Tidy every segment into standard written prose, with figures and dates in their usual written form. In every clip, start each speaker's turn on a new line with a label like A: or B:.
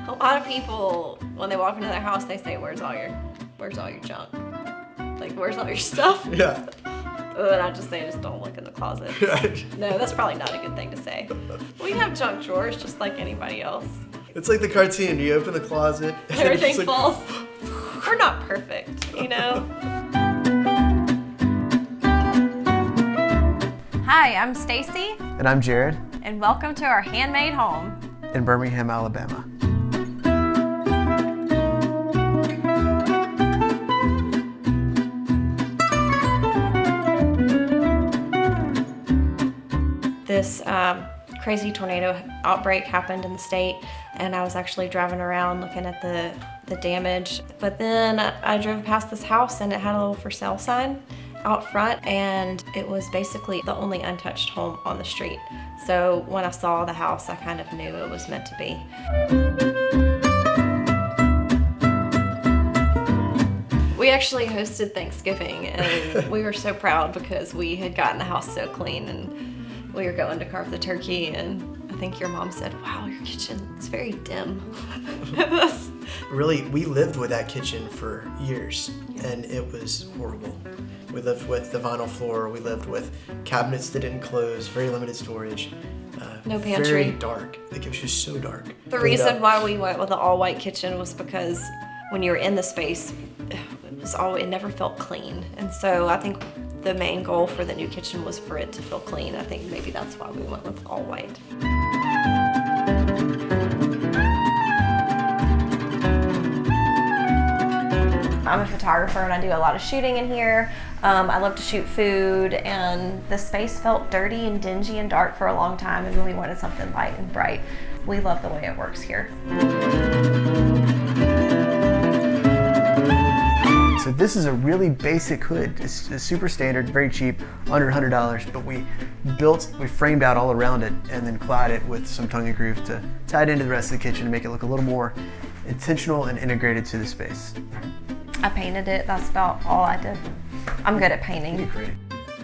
A: A lot of people, when they walk into their house, they say, where's all your junk? Like, where's all your stuff?
B: Yeah.
A: And I just say, just don't look in the closet. No, that's probably not a good thing to say. We have junk drawers just like anybody else.
B: It's like the cartoon. You open the closet. And
A: everything falls. We're not perfect, you know? Hi, I'm Stacy.
B: And I'm Jarrod.
A: And welcome to our handmade home
B: in Birmingham, Alabama.
A: This crazy tornado outbreak happened in the state, and I was actually driving around looking at the damage. But then I drove past this house and it had a little for sale sign out front, and it was basically the only untouched home on the street. So when I saw the house, I kind of knew it was meant to be. We actually hosted Thanksgiving, and we were so proud because we had gotten the house so clean, and we were going to carve the turkey, and I think your mom said, wow, your kitchen is very dim.
B: Really, we lived with that kitchen for years, and it was horrible. We lived with the vinyl floor, we lived with cabinets that didn't close, very limited storage.
A: No pantry.
B: Very dark. Like, it was just so dark.
A: The reason why we went with an all-white kitchen was because when you were in the space, it never felt clean. And so I think the main goal for the new kitchen was for it to feel clean. I think maybe that's why we went with all white. I'm a photographer and I do a lot of shooting in here. I love to shoot food, and the space felt dirty and dingy and dark for a long time, and we wanted something light and bright. We love the way it works here.
B: So this is a really basic hood. It's super standard, very cheap, under $100, but we framed out all around it and then clad it with some tongue and groove to tie it into the rest of the kitchen and make it look a little more intentional and integrated to the space.
A: I painted it, that's about all I did. I'm good at painting.
B: You're great.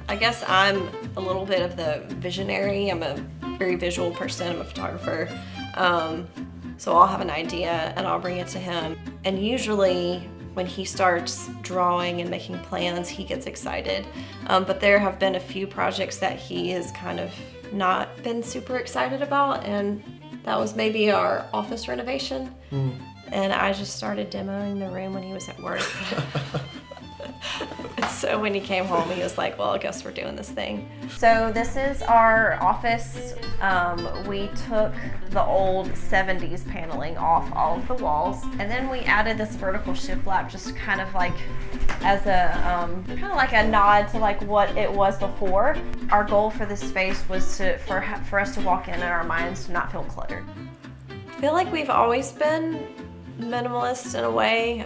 A: I guess I'm a little bit of the visionary. I'm a very visual person, I'm a photographer. So I'll have an idea and I'll bring it to him. And usually when he starts drawing and making plans, he gets excited. But there have been a few projects that he has kind of not been super excited about, and that was maybe our office renovation. And I just started demoing the room when he was at work. And so when he came home, he was like, well, I guess we're doing this thing. So this is our office. We took the old 70s paneling off all of the walls, and then we added this vertical shiplap just kind of like as a like a nod to like what it was before. Our goal for this space was for us to walk in and our minds to not feel cluttered. I feel like we've always been minimalist in a way.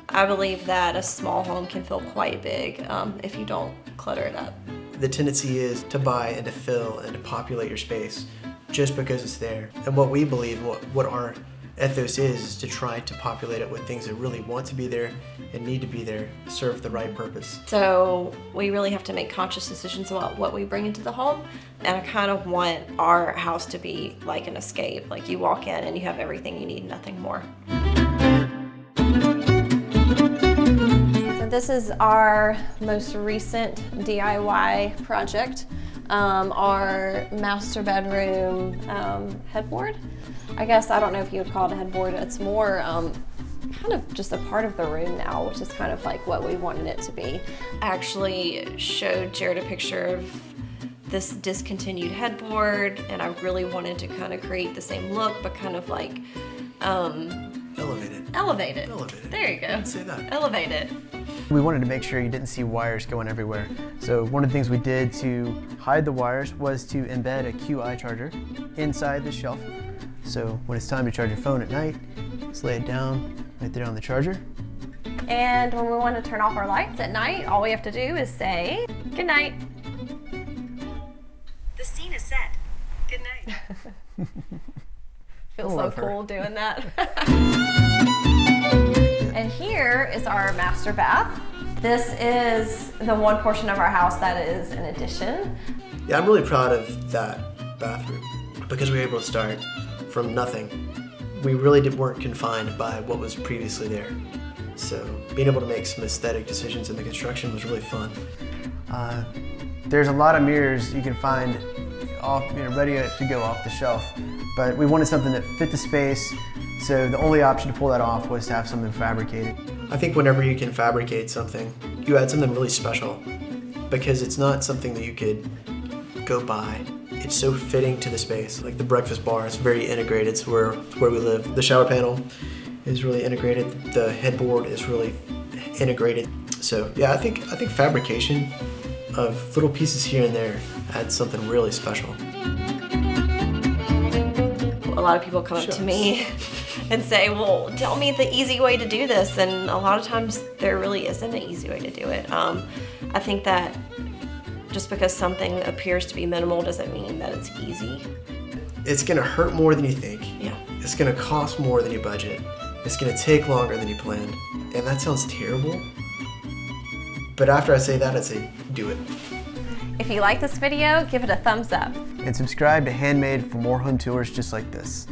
A: I believe that a small home can feel quite big if you don't clutter it up.
B: The tendency is to buy and to fill and to populate your space just because it's there. And what we believe, what our ethos is to try to populate it with things that really want to be there and need to be there, serve the right purpose.
A: So we really have to make conscious decisions about what we bring into the home. And I kind of want our house to be like an escape. Like you walk in and you have everything you need, nothing more. This is our most recent DIY project, our master bedroom headboard. I guess, I don't know if you would call it a headboard. It's more kind of just a part of the room now, which is kind of like what we wanted it to be. I actually showed Jarrod a picture of this discontinued headboard, and I really wanted to kind of create the same look, but kind of like
B: Elevated.
A: Elevated.
B: Elevated.
A: There you go.
B: I'd say that.
A: Elevated.
B: We wanted to make sure you didn't see wires going everywhere. So one of the things we did to hide the wires was to embed a QI charger inside the shelf. So when it's time to charge your phone at night, just lay it down right there on the charger.
A: And when we want to turn off our lights at night, all we have to do is say, good night.
C: The scene is set. Good night.
A: Feels so cool doing that. And here is our master bath. This is the one portion of our house that is an addition.
B: Yeah, I'm really proud of that bathroom because we were able to start from nothing we really weren't confined by what was previously there. So being able to make some aesthetic decisions in the construction was really fun. There's a lot of mirrors you can find ready to go off the shelf, but we wanted something that fit the space, so the only option to pull that off was to have something fabricated. I think whenever you can fabricate something, you add something really special, because it's not something that you could go buy. It's so fitting to the space. Like the breakfast bar is very integrated to where we live. The shower panel is really integrated. The headboard is really integrated. So yeah, I think fabrication of little pieces here and there adds something really special.
A: A lot of people come up to me and say, well, tell me the easy way to do this. And a lot of times there really isn't an easy way to do it. I think that just because something appears to be minimal doesn't mean that it's easy.
B: It's gonna hurt more than you think.
A: Yeah.
B: It's gonna cost more than you budget. It's gonna take longer than you planned. And that sounds terrible. But after I say that, I'd say, do it.
A: If you like this video, give it a thumbs up.
B: And subscribe to Handmade for more home tours just like this.